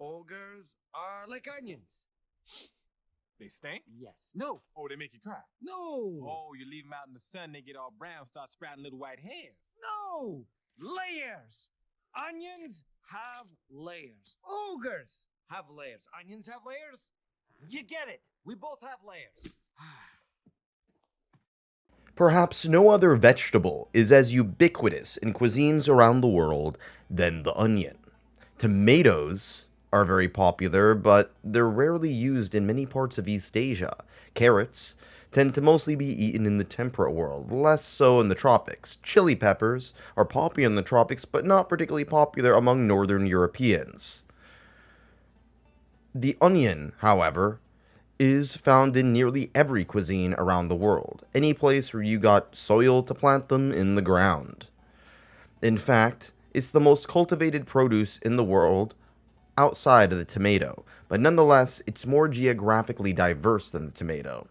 Ogres are like onions. They stink? Yes. No. Oh, they make you cry. No. Oh, you leave them out in the sun, they get all brown, start sprouting little white hairs. No. Layers. Onions have layers. Ogres have layers. Onions have layers. You get it. We both have layers. Perhaps no other vegetable is as ubiquitous in cuisines around the world than the onion. Tomatoes are very popular, but they're rarely used in many parts of East Asia. Carrots tend to mostly be eaten in the temperate world, less so in the tropics. Chili peppers are popular in the tropics, but not particularly popular among northern Europeans. The onion, however, is found in nearly every cuisine around the world, any place where you got soil to plant them in the ground. In fact, it's the most cultivated produce in the world outside of the tomato, but nonetheless, it's more geographically diverse than the tomato.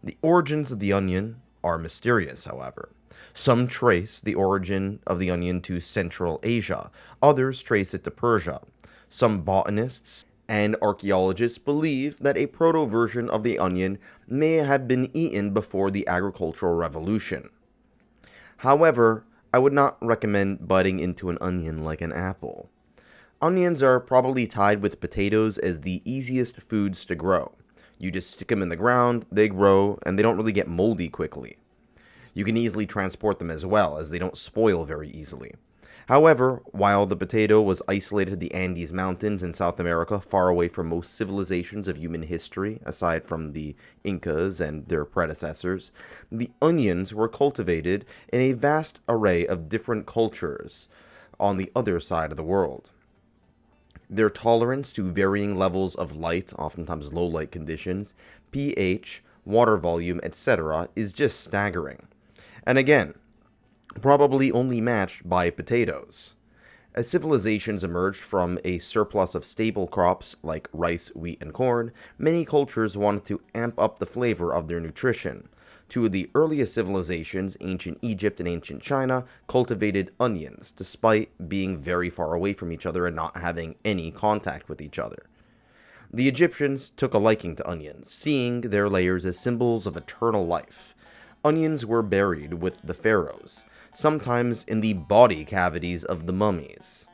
The origins of the onion are mysterious, however. Some trace the origin of the onion to Central Asia, others trace it to Persia. Some botanists and archaeologists believe that a proto-version of the onion may have been eaten before the agricultural revolution. However, I would not recommend biting into an onion like an apple. Onions are probably tied with potatoes as the easiest foods to grow. You just stick them in the ground, they grow, and they don't really get moldy quickly. You can easily transport them as well, as they don't spoil very easily. However, while the potato was isolated to the Andes Mountains in South America, far away from most civilizations of human history, aside from the Incas and their predecessors, the onions were cultivated in a vast array of different cultures on the other side of the world. Their tolerance to varying levels of light, oftentimes low light conditions, pH, water volume, etc., is just staggering. And again, probably only matched by potatoes. As civilizations emerged from a surplus of staple crops like rice, wheat, and corn, many cultures wanted to amp up the flavor of their nutrition. Two of the earliest civilizations, ancient Egypt and ancient China, cultivated onions, despite being very far away from each other and not having any contact with each other. The Egyptians took a liking to onions, seeing their layers as symbols of eternal life. Onions were buried with the pharaohs, sometimes in the body cavities of the mummies.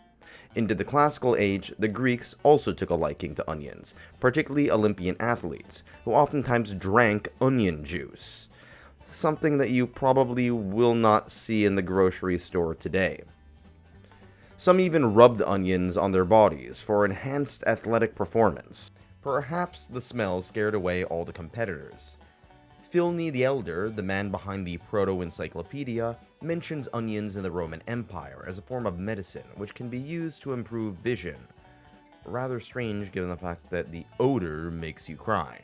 Into the classical age, the Greeks also took a liking to onions, particularly Olympian athletes, who oftentimes drank onion juice, something that you probably will not see in the grocery store today. Some even rubbed onions on their bodies for enhanced athletic performance. Perhaps the smell scared away all the competitors. Pliny the Elder, the man behind the Proto-Encyclopedia, mentions onions in the Roman Empire as a form of medicine which can be used to improve vision. Rather strange given the fact that the odor makes you cry.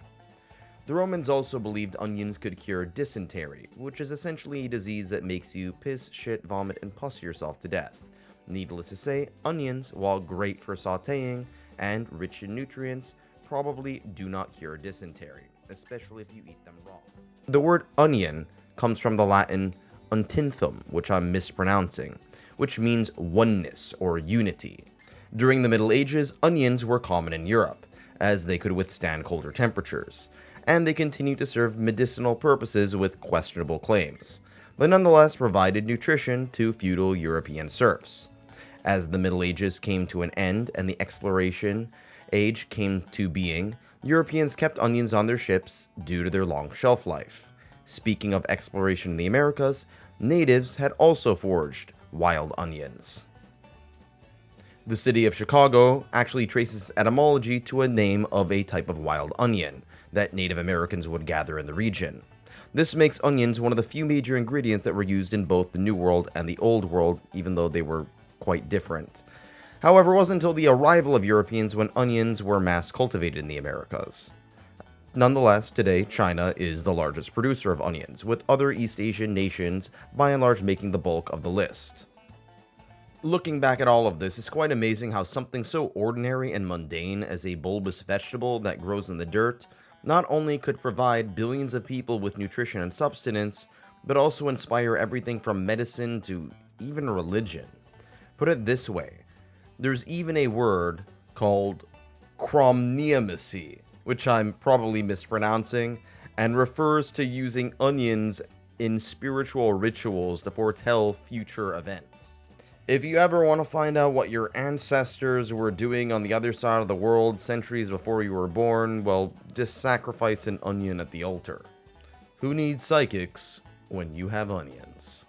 The Romans also believed onions could cure dysentery, which is essentially a disease that makes you piss, shit, vomit, and pus yourself to death. Needless to say, onions, while great for sautéing and rich in nutrients, probably do not cure dysentery, especially if you eat them raw. The word onion comes from the Latin untinthum, which I'm mispronouncing, which means oneness or unity. During the Middle Ages, onions were common in Europe, as they could withstand colder temperatures, and they continued to serve medicinal purposes with questionable claims, but nonetheless provided nutrition to feudal European serfs. As the Middle Ages came to an end and the exploration age came to being, Europeans kept onions on their ships due to their long shelf life. Speaking of exploration in the Americas, natives had also foraged wild onions. The city of Chicago actually traces etymology to a name of a type of wild onion that Native Americans would gather in the region. This makes onions one of the few major ingredients that were used in both the New World and the Old World, even though they were quite different. However, it wasn't until the arrival of Europeans when onions were mass cultivated in the Americas. Nonetheless, today China is the largest producer of onions, with other East Asian nations by and large making the bulk of the list. Looking back at all of this, it's quite amazing how something so ordinary and mundane as a bulbous vegetable that grows in the dirt not only could provide billions of people with nutrition and subsistence, but also inspire everything from medicine to even religion. Put it this way, there's even a word called Cromniamacy, which I'm probably mispronouncing, and refers to using onions in spiritual rituals to foretell future events. If you ever want to find out what your ancestors were doing on the other side of the world centuries before you were born, well, just sacrifice an onion at the altar. Who needs psychics when you have onions?